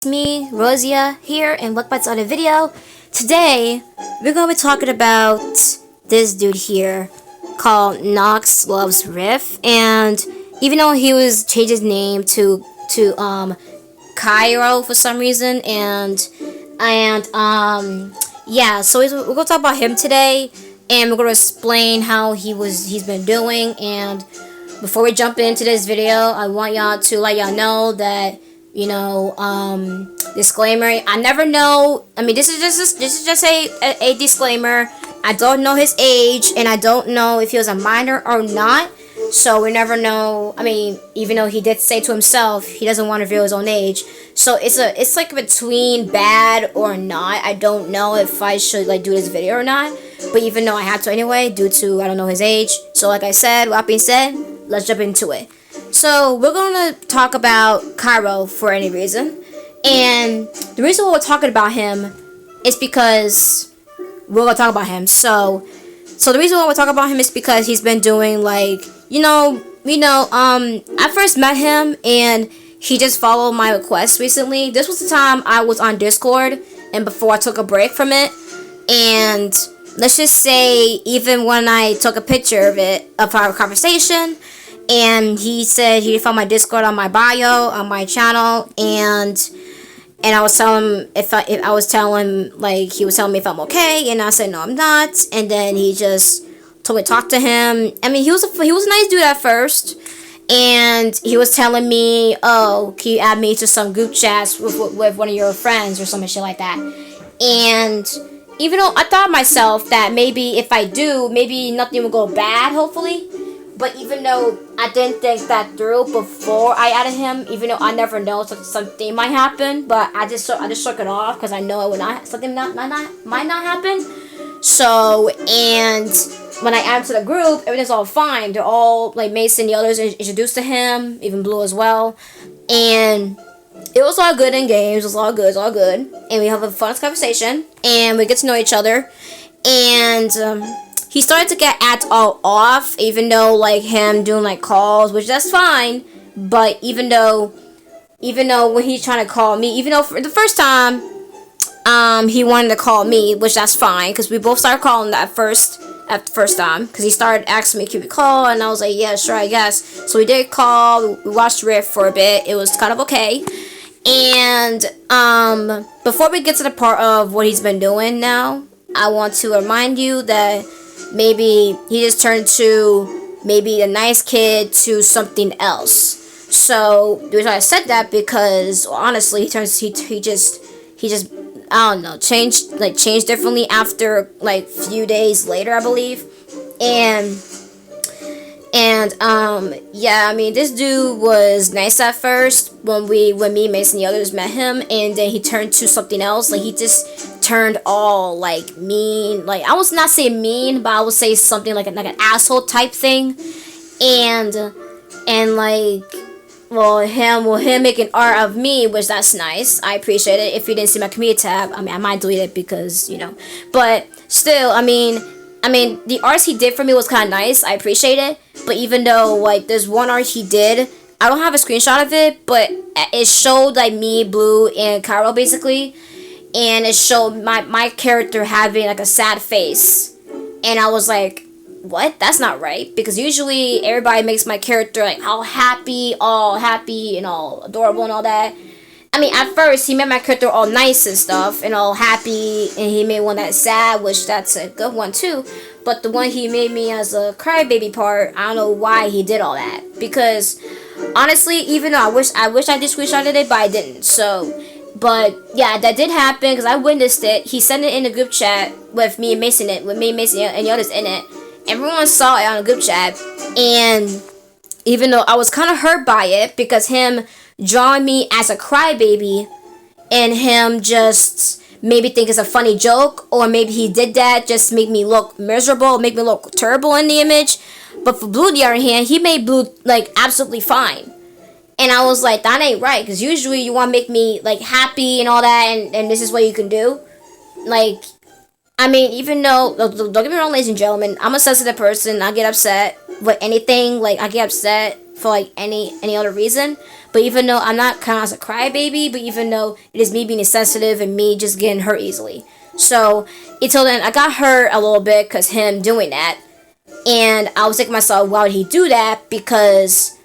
It's me, Rosia, here, and welcome back to another video. Today, we're going to be talking about this dude here called NoxxLovesRyth, and even though he was changed his name to Kyro for some reason, yeah, so we're going to talk about him today, and we're going to explain how he's been doing. And before we jump into this video, I want y'all to let y'all know that, disclaimer, I never know. I mean, this is just a disclaimer. I don't know his age, and I don't know if he was a minor or not, so we never know. I mean, even though he did say to himself he doesn't want to reveal his own age, so it's like between bad or not. I don't know if I should do this video or not, but even though I have to anyway, due to I don't know his age. So like I said, with that being said, let's jump into it. So we're going to talk about Kyro for any reason. And the reason why we're talking about him is because we're going to talk about him. So the reason why we're talking about him is because he's been doing I first met him and he just followed my request recently. This was the time I was on Discord and before I took a break from it. And let's just say, even when I took a picture of our conversation, and he said he found my Discord on my bio on my channel, and I was telling him he was telling me if I'm okay, and I said no, I'm not. And then he just told me to talk to him. I mean, he was a nice dude at first, and he was telling me, oh, can you add me to some group chats with one of your friends or some shit like that. And even though I thought myself that maybe if I do, maybe nothing will go bad, hopefully. But even though I didn't think that through before I added him, even though I never know something might happen, but I just shook it off because I know it would not, something might not happen. So, and when I added to the group, everything's all fine. They're all Mason, the others introduced to him, even Blue as well, and it was all good in games. It was all good. It's all good, and we have a fun conversation, and we get to know each other, and he started to get ads all off, even though him doing calls, which that's fine. But even though when he's trying to call me, even though for the first time, he wanted to call me, which that's fine, because we both started calling at the first time, because he started asking me, can we call? And I was like, yeah, sure, I guess. So we did call. We watched Rift for a bit. It was kind of okay. And before we get to the part of what he's been doing now, I want to remind you that maybe he just turned to maybe a nice kid to something else. So the reason I said that, because honestly, he just I don't know, changed differently after few days later, I believe. And yeah, I mean, this dude was nice at first when me, Mason, and the others met him, and then he turned to something else. He just turned all mean. I was not saying mean, but I would say something like an asshole type thing. And him making art of me, which that's nice. I appreciate it. If you didn't see my community tab, I mean, I might delete it because but still, I mean, the arts he did for me was kind of nice. I appreciate it. But even though there's one art he did, I don't have a screenshot of it, but it showed me, Blue, and Kyro basically, and it showed my character having a sad face, and I was like, what? That's not right, because usually everybody makes my character all happy and all adorable and all that. I mean, at first he made my character all nice and stuff and all happy, and he made one that's sad, which that's a good one too. But the one he made me as a crybaby part, I don't know why he did all that, because honestly, even though I wish I did screenshotted it, but I didn't. So, but yeah, that did happen because I witnessed it. He sent it in the group chat with me and Mason and the others in it. Everyone saw it on the group chat, and even though I was kind of hurt by it, because him drawing me as a crybaby and him just maybe think it's a funny joke, or maybe he did that just to make me look miserable, make me look terrible in the image. But for Blue, on the other hand, he made Blue absolutely fine, and I was like, that ain't right, because usually you want to make me happy and all that, and this is what you can do. I mean, even though, don't get me wrong, ladies and gentlemen, I'm a sensitive person. I get upset with anything. I get upset for any other reason. But even though I'm not kind of as a crybaby, but even though it is me being sensitive and me just getting hurt easily. So until then, I got hurt a little bit because him doing that. And I was thinking to myself, why would he do that? Because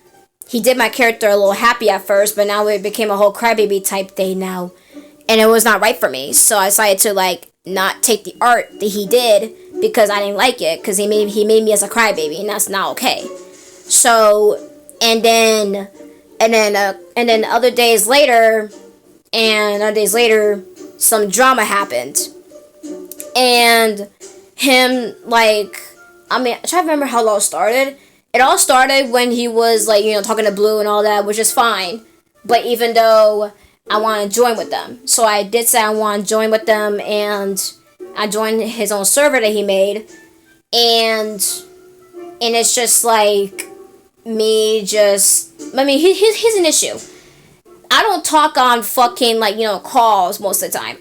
he did my character a little happy at first, but now it became a whole crybaby type thing now. And it was not right for me. So I decided to, like, not take the art that he did because I didn't like it. Because he made me as a crybaby, and that's not okay. So, and then other days later, some drama happened. And him, like, I mean, I try to remember how it all started. It all started when he was, like, talking to Blue and all that, which is fine. But even though I want to join with them. So I did say I want to join with them, and I joined his own server that he made. And it's just, like, me just... I mean, here's an issue. I don't talk on fucking, like, calls most of the time.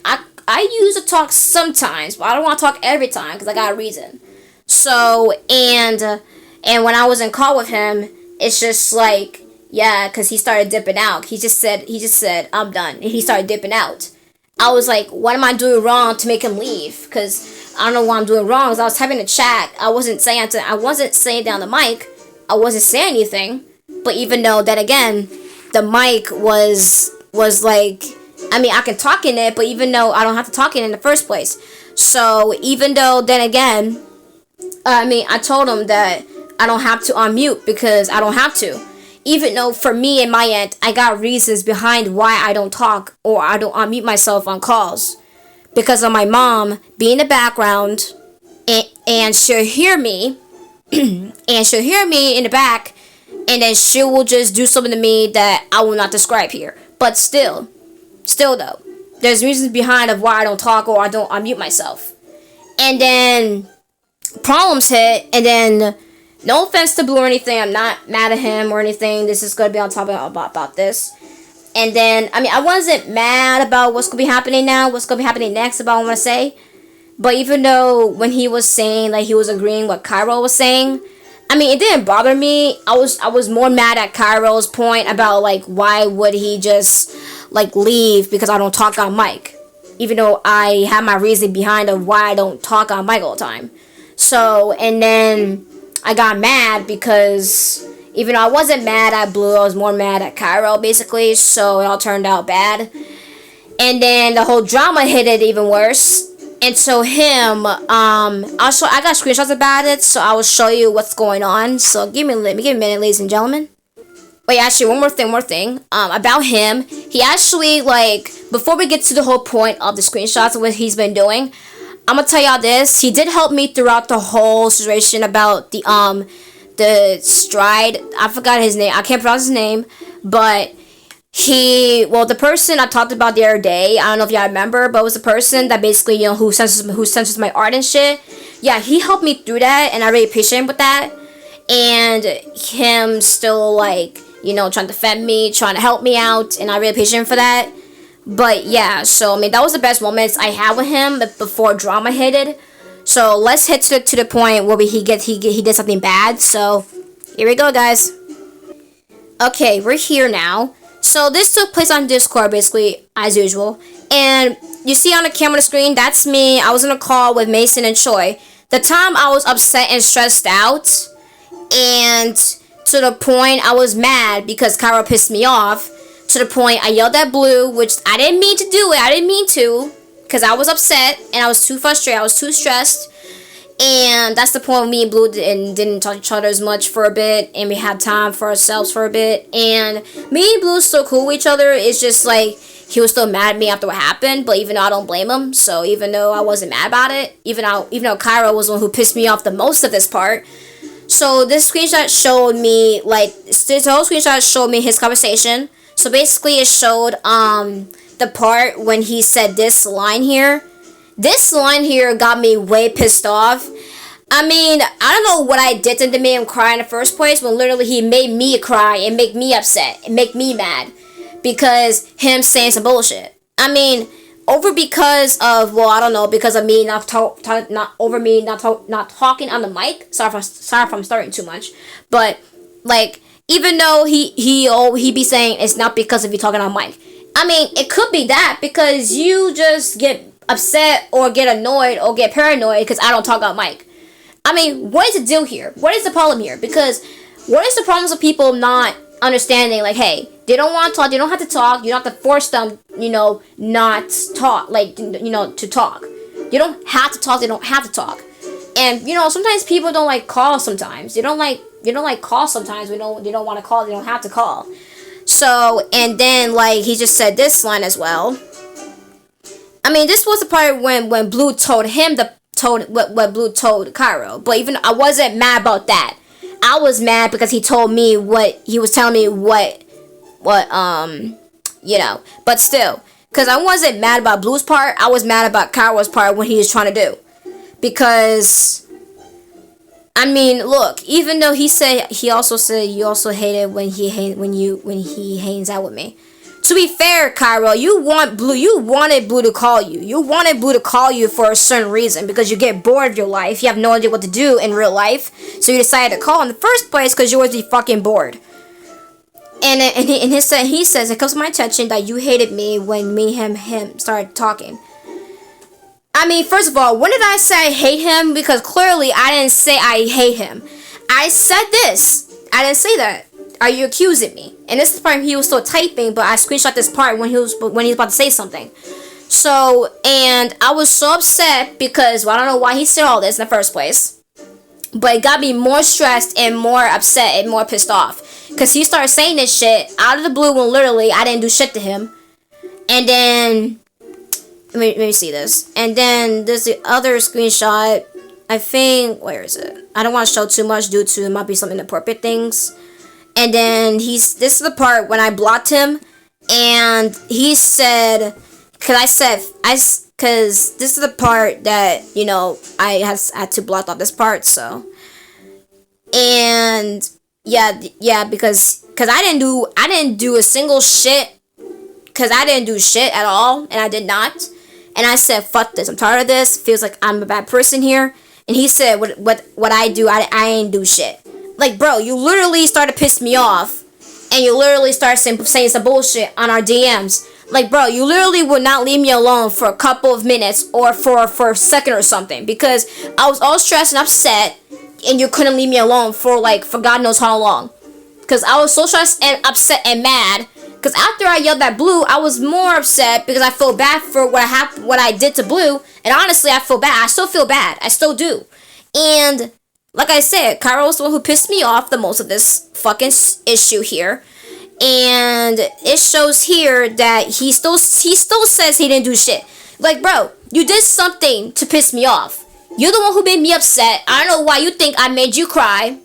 I use to talk sometimes, but I don't want to talk every time because I got a reason. So, and when I was in call with him, it's just like, yeah, because he started dipping out. He just said, I'm done. And he started dipping out. I was like, what am I doing wrong to make him leave? Because I don't know what I'm doing wrong. Because I was having a chat. I wasn't saying down the mic. I wasn't saying anything. But even though, then again, the mic was like, I mean, I can talk in it, but even though I don't have to talk in the first place. So, even though, then again, I mean, I told him that I don't have to unmute because I don't have to. Even though, for me and my end, I got reasons behind why I don't talk or I don't unmute myself on calls. Because of my mom being in the background, and she'll hear me, and she'll hear me in the back, and then she will just do something to me that I will not describe here. But still though, there's reasons behind of why I don't talk or I don't unmute myself. And then problems hit, and then no offense to Blue or anything, I'm not mad at him or anything. This is gonna be on top of about this. And then, I mean, I wasn't mad about what's gonna be happening now, what's gonna be happening next about what I want to say. But even though when he was saying, like, he was agreeing what Kyro was saying, I mean, it didn't bother me. I was more mad at Kyro's point about, like, why would he just, like, leave because I don't talk on mic. Even though I have my reason behind of why I don't talk on mic all the time. So, and then I got mad because even though I wasn't mad at Blue, I was more mad at Kyro, basically. So it all turned out bad. And then the whole drama hit it even worse. And so him, I got screenshots about it, so I will show you what's going on. So give me a minute, ladies and gentlemen. Wait, actually, one more thing. About him, he actually, like, before we get to the whole point of the screenshots of what he's been doing, I'm gonna tell y'all this. He did help me throughout the whole situation about the stride. I forgot his name. I can't pronounce his name, but the person I talked about the other day, I don't know if y'all remember, but it was the person that basically, who censors my art and shit. Yeah, he helped me through that, and I really appreciate him with that. And him still, like, trying to defend me, trying to help me out, and I really appreciate him for that. But yeah, so I mean, that was the best moments I had with him before drama hit it. So let's hit to the point where he did something bad. So here we go, guys. Okay, we're here now. So this took place on Discord, basically, as usual. And you see on the camera screen, that's me. I was in a call with Mason and Choi. The time I was upset and stressed out, and to the point I was mad because Kyro pissed me off. To the point I yelled at Blue, which I didn't mean to do it. I didn't mean to, because I was upset and I was too frustrated. I was too stressed. And that's the point where me and Blue didn't talk to each other as much for a bit, and we had time for ourselves for a bit. And me and Blue still cool with each other. It's just like he was still mad at me after what happened, but even though I don't blame him, so even though I wasn't mad about it, even though Kyro was the one who pissed me off the most of this part. So this screenshot showed me, like, this whole screenshot showed me his conversation. So basically it showed the part when he said this line here. This line here got me way pissed off. I mean, I don't know what I did to make him cry in the first place, when literally he made me cry and make me upset and make me mad because him saying some bullshit. I mean, because of me not talking on the mic. Sorry if I'm starting too much, but like, Even though he be saying it's not because of you talking on mic. I mean, it could be that because you just get upset or get annoyed or get paranoid because I don't talk on mic. I mean, what is the deal here? What is the problem here? Because what is the problems with people not understanding, like, hey, they don't want to talk, they don't have to talk, you don't have to force them, not talk, like, to talk. You don't have to talk, they don't have to talk. And, sometimes people don't like call sometimes. They don't like call sometimes. They don't want to call, they don't have to call. So, and then, like, he just said this line as well. I mean, this was the part when Blue told him what Blue told Kyro. But even I wasn't mad about that. I was mad because he told me what he was telling me but still, because I wasn't mad about Blue's part. I was mad about Kyro's part, what he was trying to do. Because I mean, look, even though he also said you also hate it when he hangs out with me. To be fair, Kyro, you wanted Blue to call you. You wanted Blue to call you for a certain reason because you get bored of your life. You have no idea what to do in real life, so you decided to call in the first place because you always be fucking bored. And he says it comes to my attention that you hated me when me and him started talking. I mean, first of all, when did I say I hate him? Because clearly I didn't say I hate him. I said this. I didn't say that. Are you accusing me? And this is the part he was still typing, but I screenshot this part when he was about to say something. So, and I was so upset because, well, I don't know why he said all this in the first place. But it got me more stressed and more upset and more pissed off. Because he started saying this shit out of the blue when literally I didn't do shit to him. And then, let me see this. And then there's the other screenshot. I think, where is it? I don't want to show too much due to it might be some inappropriate things. And then this is the part when I blocked him, and he said, because this is the part that, I had to block off this part, so. And, yeah, because I didn't do a single shit, because I didn't do shit at all, and I did not. And I said, fuck this, I'm tired of this, feels like I'm a bad person here. And he said, what I do, I ain't do shit. Like, bro, you literally started to piss me off, and you literally started saying some bullshit on our DMs. Like, bro, you literally would not leave me alone for a couple of minutes or for a second or something, because I was all stressed and upset, and you couldn't leave me alone for God knows how long. Because I was so stressed and upset and mad, because after I yelled at Blue, I was more upset because I felt bad for what I did to Blue, and honestly, I feel bad. I still feel bad. I still do. And like I said, Kyro was the one who pissed me off the most of this fucking issue here. And it shows here that he still says he didn't do shit. Like, bro, you did something to piss me off. You're the one who made me upset. I don't know why you think I made you cry.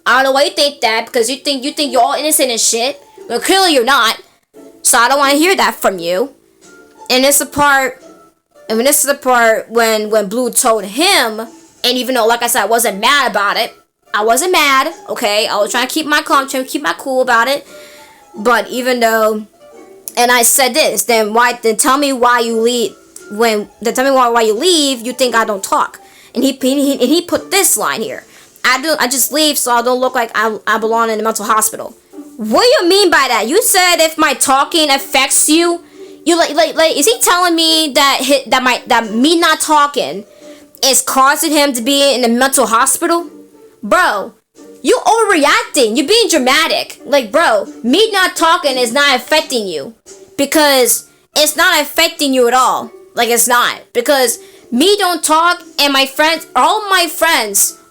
I don't know why you think that, because you think you're all innocent and shit. But clearly you're not. So I don't want to hear that from you. And this is the part when Blue told him. And even though, like I said, I wasn't mad about it. I wasn't mad, okay? I was trying to keep my calm, trying to keep my cool about it. But even though, and I said this, then tell me why you leave. Tell me why you leave. You think I don't talk? And he put this line here. I just leave so I don't look like I belong in a mental hospital. What do you mean by that? You said if my talking affects you, is he telling me that me not talking is causing him to be in a mental hospital? Bro, you overreacting. You're being dramatic. Like, bro, me not talking is not affecting you. Because it's not affecting you at all. Like, it's not. Because me don't talk, and my friends,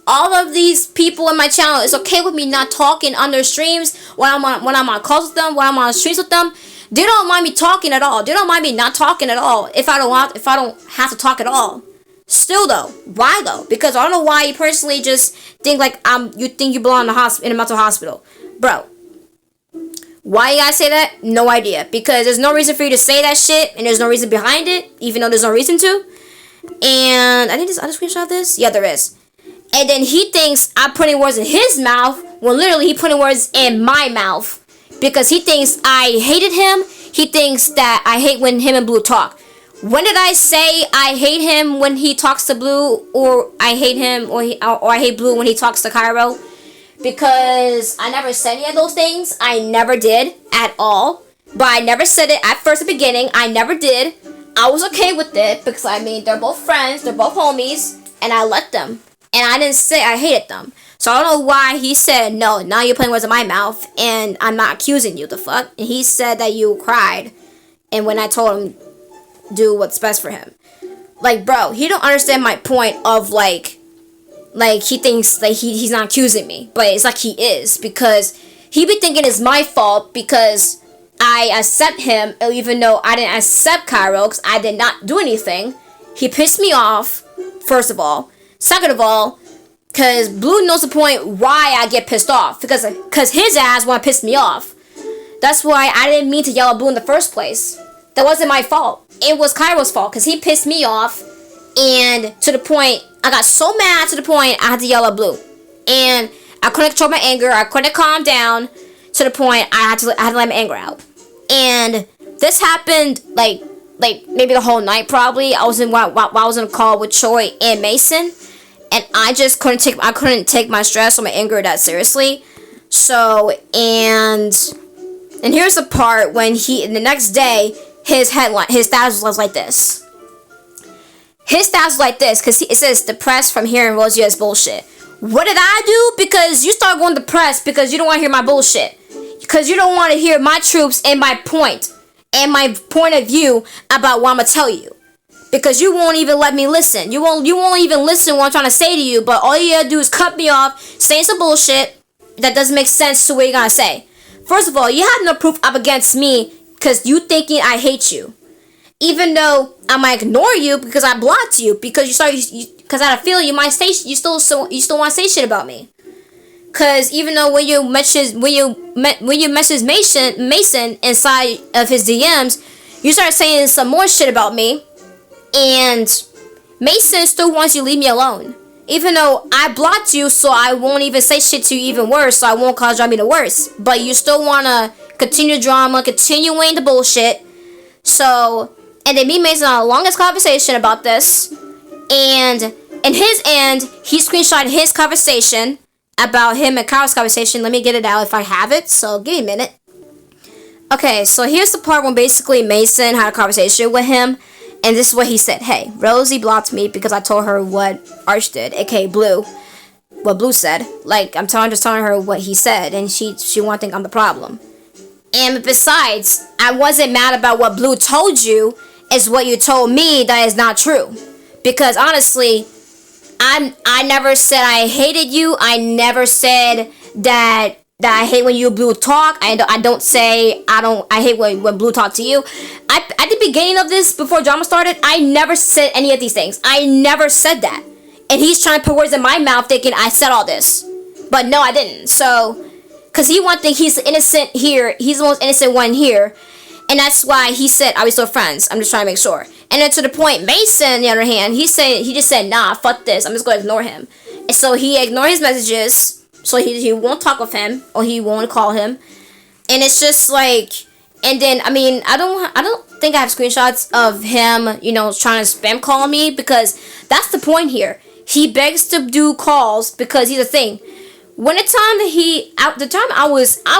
all of these people in my channel, it's okay with me not talking on their streams when I'm on calls with them, when I'm on streams with them. They don't mind me talking at all. They don't mind me not talking at all if I don't have to talk at all. Still though, why though? Because I don't know why you personally just think like you think you belong in a mental hospital, bro. Why you gotta say that? No idea. Because there's no reason for you to say that shit, and there's no reason behind it, even though there's no reason to. And I think there's other screenshot of this. Yeah, there is. And then he thinks I'm putting words in his mouth when literally he putting words in my mouth because he thinks I hated him. He thinks that I hate when him and Blue talk. When did I say I hate him when he talks to Blue, or I hate him, or I hate Blue when he talks to Kyro? because I never said any of those things. I never did at all. But I never said it at first, at the beginning. I never did. I was okay with it because, I mean, they're both friends. They're both homies. And I let them. And I didn't say I hated them. So I don't know why he said, no, now you're putting words in my mouth. And I'm not accusing you, the fuck. And he said that you cried. And when I told him, do what's best for him. Like, bro, he don't understand my point of, like he thinks, like, he's not accusing me. But it's like he is. Because he be thinking it's my fault because I accept him, even though I didn't accept Kyro, because I did not do anything. He pissed me off, first of all. Second of all, because Blue knows the point why I get pissed off. Because his ass want to piss me off. That's why I didn't mean to yell at Blue in the first place. That wasn't my fault. It was Kyro's fault, because he pissed me off. And to the point, I got so mad to the point I had to yell at Blue. And I couldn't control my anger. I couldn't calm down to the point I had to let my anger out. And this happened like maybe the whole night probably. I was in a call with Choi and Mason, and I just couldn't take my stress or my anger that seriously. So and here's the part when the next day his status was like this. His status was like this because it says depressed from hearing Rosier's bullshit. What did I do? Because you start going depressed because you don't want to hear my bullshit. Because you don't want to hear my troops and my point of view about what I'm gonna tell you. Because you won't even let me listen. You won't even listen what I'm trying to say to you. But all you gotta do is cut me off, saying some bullshit that doesn't make sense to what you're gonna say. First of all, you have no proof up against me because you thinking I hate you. Even though I might ignore you because I blocked you because because I feel you might say you still want to say shit about me. Cause even though when you message Mason inside of his DMs, you start saying some more shit about me, and Mason still wants you to leave me alone. Even though I blocked you, so I won't even say shit to you even worse, so I won't cause drama even worse. But you still wanna continue drama, continuing the bullshit. So, and then me and Mason had the longest conversation about this, and in his end, he screenshotted his conversation about him and Kyle's conversation. Let me get it out if I have it, so give me a minute. Okay, so here's the part when basically Mason had a conversation with him, and this is what he said. Hey, Rosie blocked me because I told her what Arch did, aka Blue. What Blue said. Like, I'm just telling her what he said, and she won't think I'm the problem. And besides, I wasn't mad about what Blue told you, is what you told me that is not true. Because honestly, I never said I hated you. I never said that I hate when you Blue talk. I don't say I hate when Blue talk to you. At the beginning of this, before drama started, I never said any of these things. I never said that. And he's trying to put words in my mouth thinking I said all this. But no, I didn't. So, because he one thing, he's innocent here. He's the most innocent one here. And that's why he said, are we still friends? I'm just trying to make sure. And then to the point, Mason, on the other hand, he just said, nah, fuck this. I'm just going to ignore him. And so he ignored his messages. So he won't talk with him. Or he won't call him. And it's just like, and then, I mean, I don't think I have screenshots of him, trying to spam call me. Because that's the point here. He begs to do calls because he's a thing. When the time I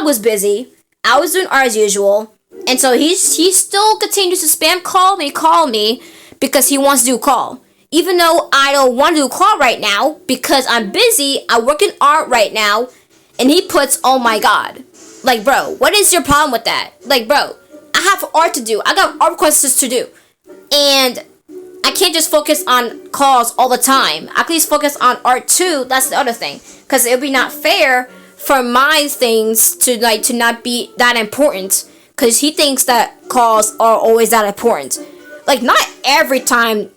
was busy, I was doing art as usual. And so he still continues to spam call me because he wants to do a call. Even though I don't want to do a call right now because I'm busy, I work in art right now, and he puts, oh my god. Like, bro, what is your problem with that? Like, bro, I have art to do. I got art requests to do. And I can't just focus on calls all the time. I can just focus on art too. That's the other thing. Because it would be not fair for my things to not be that important. Because he thinks that calls are always that important. Like, not every time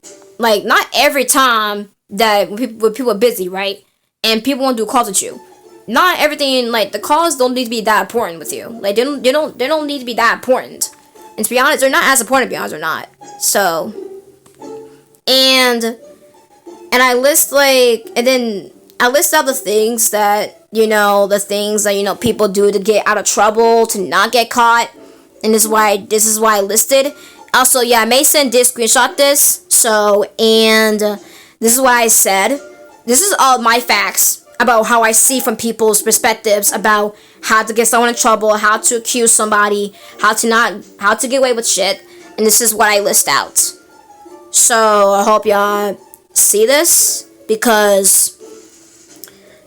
that when people are busy, right? And people want to do calls with you. Not everything, the calls don't need to be that important with you. Like, they don't need to be that important. And to be honest, they're not as important, to be honest, they're not. So, and I list, I list out the things that, people do to get out of trouble, to not get caught. And this is why I listed. Also, yeah, Mason did screenshot this. So, and this is why I said, this is all my facts. about how I see from people's perspectives about how to get someone in trouble, how to accuse somebody, how to get away with shit, and this is what I list out. So I hope y'all see this, because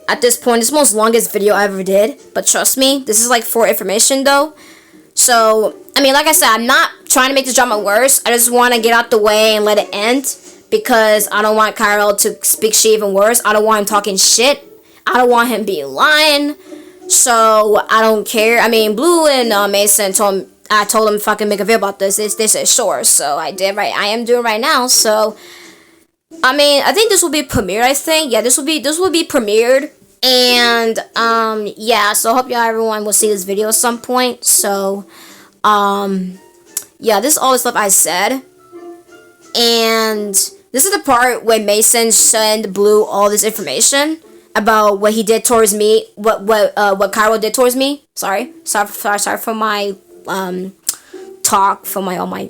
at this point, this is the most longest video I ever did, but trust me, this is like for information though. So, I mean, like I said, I'm not trying to make this drama worse. I just want to get out the way and let it end, because I don't want Kyro to speak shit even worse. I don't want him talking shit. I don't want him being lying. So, I don't care. I mean, Blue and Mason I told them if I can make a video about this. They said sure, so I did right. I am doing right now, so... I mean, I think this will be premiered, I think. Yeah, this will be premiered. And, yeah, so I hope y'all everyone will see this video at some point. So, yeah, this is all the stuff I said. And this is the part when Mason sent Blue all this information about what he did towards me, what Kyro did towards me. Sorry for my, talk, for my, all my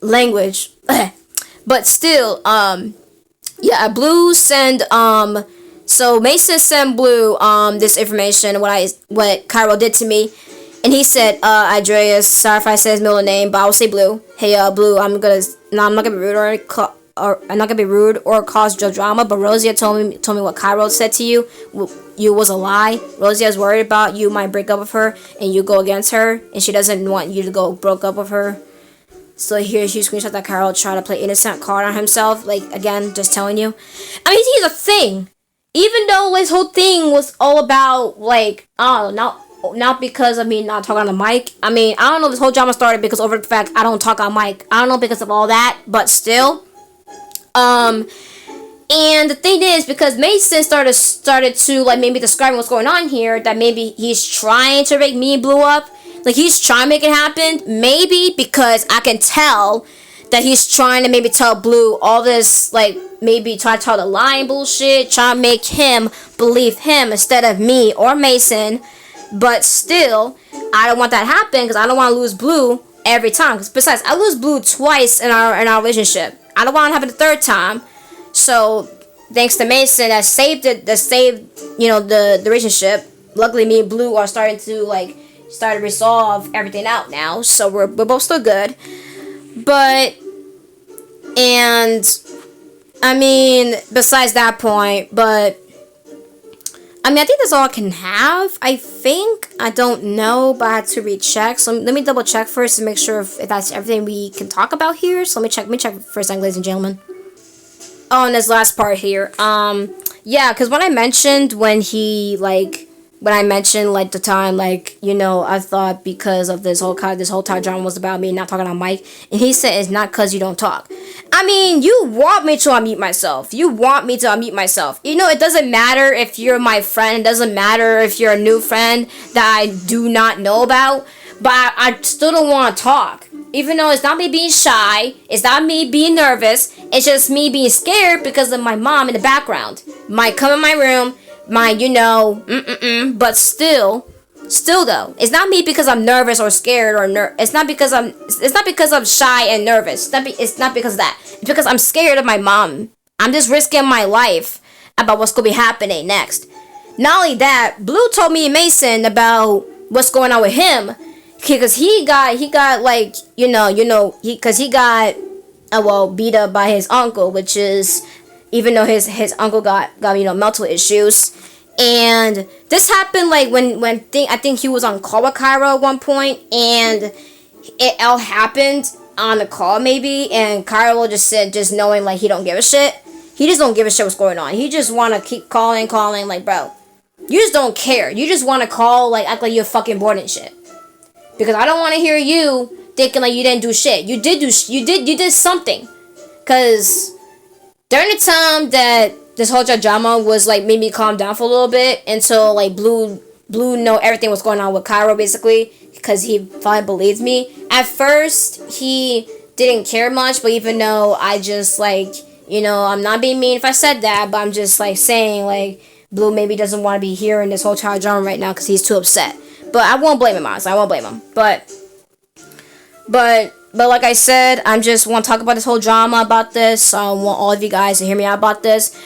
language. But still, yeah, Blue sent, so Mason sent Blue, this information, what Kyro did to me, and he said, Andreas, sorry if I said his middle name, but I will say Blue. Hey, Blue, I'm not gonna be rude I'm not gonna be rude or cause drama, but Rosia told me what Kyro said to you, you was a lie. Rosia is worried about you might break up with her, and you go against her, and she doesn't want you to go broke up with her. So here she screenshot that Kyro tried to play innocent card on himself. Like, again, just telling you. I mean, here's the thing. Even though his whole thing was all about, like, oh, not because of me not talking on the mic. I mean, I don't know, this whole drama started because over the fact I don't talk on mic. I don't know because of all that, but still. And the thing is, because Mason started to, like, maybe describing what's going on here, that maybe he's trying to make me Blue up. Like, he's trying to make it happen, maybe because I can tell that he's trying to maybe tell Blue all this, like, maybe try to tell the lying bullshit, try to make him believe him instead of me or Mason. But still, I don't want that to happen, because I don't want to lose Blue every time. Because besides, I lose Blue twice in our relationship. I don't want to happen the third time. So, thanks to Mason, that saved you know, the relationship. Luckily, me and Blue are starting to, like, resolve everything out now, so we're both still good. But, and I mean, besides that point, but I mean, I think that's all I can have. I think, I don't know, but I had to recheck. So let me double check first to make sure if that's everything we can talk about here. So let me check first, ladies and gentlemen. Oh, and this last part here. Yeah, because when I mentioned like the time, like, you know, I thought because of this whole entire drama was about me not talking on mic, and he said it's not because you don't talk. I mean, you want me to unmute myself. You know, it doesn't matter if you're my friend. It doesn't matter if you're a new friend that I do not know about. But I still don't want to talk. Even though it's not me being shy, it's not me being nervous, it's just me being scared because of my mom in the background. Might come in my room, you know, but still though, it's not me because I'm nervous or scared or it's not because I'm shy and nervous. It's not because of that. It's because I'm scared of my mom. I'm just risking my life about what's gonna be happening next. Not only that, Blue told me and Mason about what's going on with him, because he got like, you know, because he got beat up by his uncle, which is, even though his uncle got you know, mental issues. And this happened like when I think he was on call with Kyro at one point, and it all happened on the call maybe, and Kyro just said, just knowing like he don't give a shit. He just don't give a shit what's going on. He just want to keep calling, like, bro, you just don't care. You just want to call, like, act like you're fucking bored and shit. Because I don't want to hear you thinking like you didn't do shit. You did something. Because during the time that this whole drama was like, made me calm down for a little bit until like Blue know everything was going on with Kyro, basically, because he finally believed me. At first he didn't care much, but even though I just, like, you know, I'm not being mean if I said that, but I'm just like saying like Blue maybe doesn't want to be hearing this whole entire drama right now because he's too upset. But I won't blame him, honestly. I won't blame him. But like I said, I just want to talk about this whole drama about this. I want all of you guys to hear me out about this.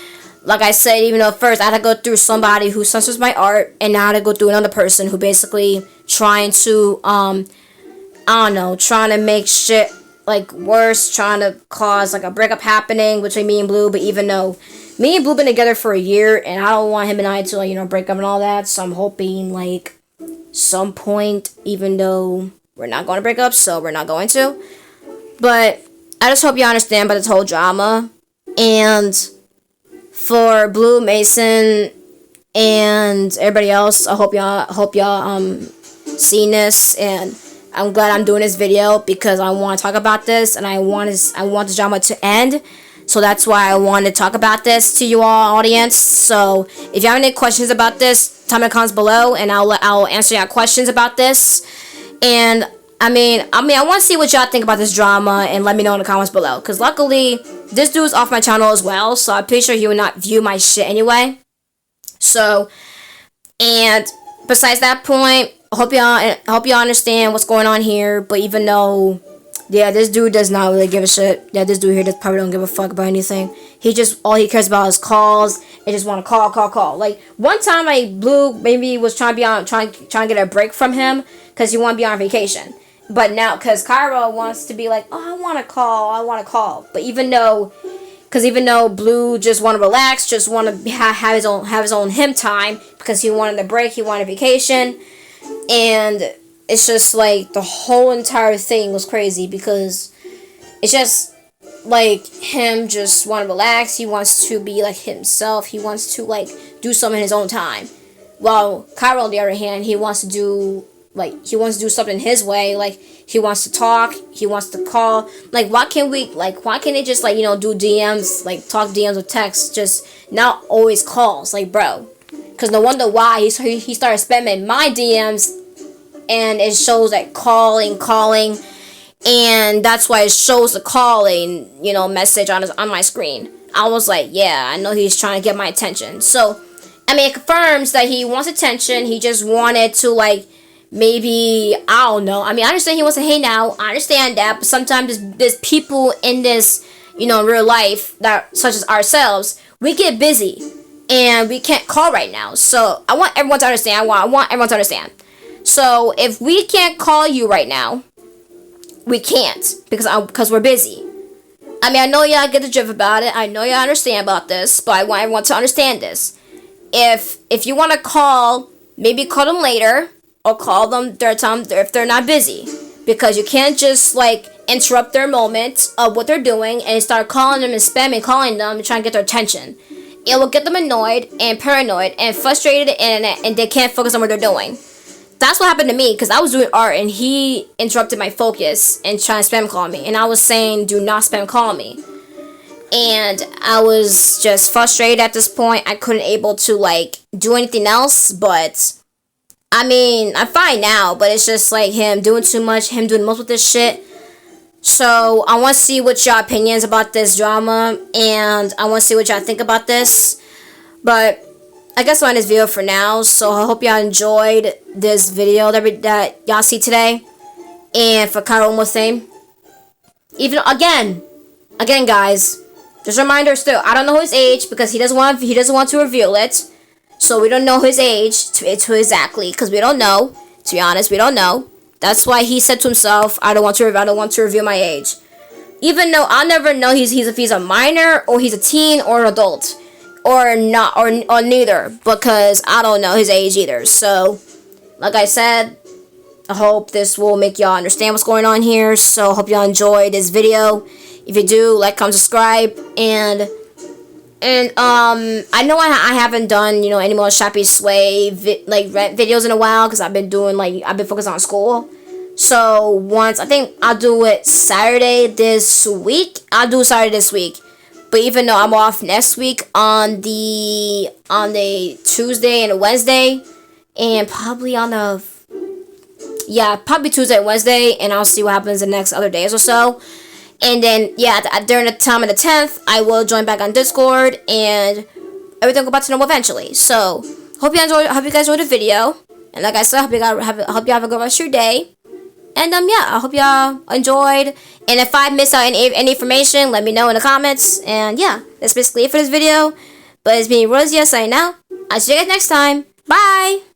like I said, even though first I had to go through somebody who censors my art, and now I had to go through another person who basically trying to, I don't know, trying to make shit, like, worse, trying to cause, like, a breakup happening between me and Blue, but even though me and Blue been together for a year, and I don't want him and I to, like, you know, break up and all that, so I'm hoping, like, some point, even though we're not going to break up, so we're not going to, but I just hope you understand about this whole drama, and for Blue, Mason, and everybody else, I hope y'all seen this, and I'm glad I'm doing this video because I want to talk about this, and I want the drama to end. So that's why I want to talk about this to you all, audience. So if you have any questions about this, tell me in the comments below, and I'll answer your questions about this. And I mean, I want to see what y'all think about this drama, and let me know in the comments below. Cause luckily, this dude's off my channel as well, so I'm pretty sure he will not view my shit anyway. So, and besides that point, I hope y'all understand what's going on here. But even though, yeah, this dude does not really give a shit. Yeah, this dude here just probably don't give a fuck about anything. He just, all he cares about is calls. And just want to call. Like, one time, like, Blue maybe was trying to get a break from him because he want to be on vacation. But now, because Kyro wants to be like, oh, I want to call. But even though Blue just want to relax, just want to have his own him time because he wanted a break, he wanted a vacation. And it's just like the whole entire thing was crazy because it's just like him just want to relax. He wants to be like himself. He wants to like do something in his own time. While Kyro, on the other hand, he wants to do something his way. Like he wants to talk. He wants to call. Like why can't they just like, you know, do DMs, like talk DMs or text, just not always calls, like bro. Because no wonder why he started spamming my DMs, and it shows like calling, and that's why it shows the calling, you know, message on my screen. I was like, yeah, I know he's trying to get my attention. So, I mean, it confirms that he wants attention. He just wanted to like maybe, I don't know. I mean, I understand he wants to hang out. I understand that, but sometimes there's people in this, you know, real life that, such as ourselves, we get busy. And we can't call right now. So I want everyone to understand. I want everyone to understand. So if we can't call you right now, we can't because we're busy. I mean, I know y'all get the drift about it. I know y'all understand about this, but I want everyone to understand this. If you want to call, maybe call them later or call them their time if they're not busy, because you can't just like interrupt their moment of what they're doing and start calling them and spamming calling them and trying to get their attention. It will get them annoyed and paranoid and frustrated, and they can't focus on what they're doing. That's what happened to me because I was doing art and he interrupted my focus and trying to spam call me. And I was saying, do not spam call me. And I was just frustrated at this point. I couldn't able to like do anything else. But I mean, I'm fine now. But it's just like him doing too much, him doing most of this shit. So, I want to see what y'all opinions about this drama, and I want to see what y'all think about this, but I guess I'll end this video for now, so I hope y'all enjoyed this video that y'all see today, and for Kyro, one more thing, again guys, just a reminder still, I don't know his age, because he doesn't want to reveal it, so we don't know his age to exactly, because we don't know, to be honest, we don't know. That's why he said to himself, I don't want to reveal my age. Even though I'll never know if he's a minor or he's a teen or an adult. Or not, or neither. Because I don't know his age either. So, like I said, I hope this will make y'all understand what's going on here. So, I hope y'all enjoyed this video. If you do, like, comment, subscribe. And I know I haven't done, you know, any more Shappy Sway rent videos in a while because I've been focused on school. So I think I'll do it Saturday this week. But even though I'm off next week on the Tuesday and a Wednesday, and probably probably Tuesday and Wednesday, and I'll see what happens the next other days or so. And then, yeah, during the time of the 10th, I will join back on Discord, and everything will go back to normal eventually. So, hope you guys enjoyed the video. And like I said, I hope y'all have a good rest of your day. And, yeah, I hope y'all enjoyed. And if I miss out any information, let me know in the comments. And, yeah, that's basically it for this video. But it's me, Rosia, signing out. I'll see you guys next time. Bye!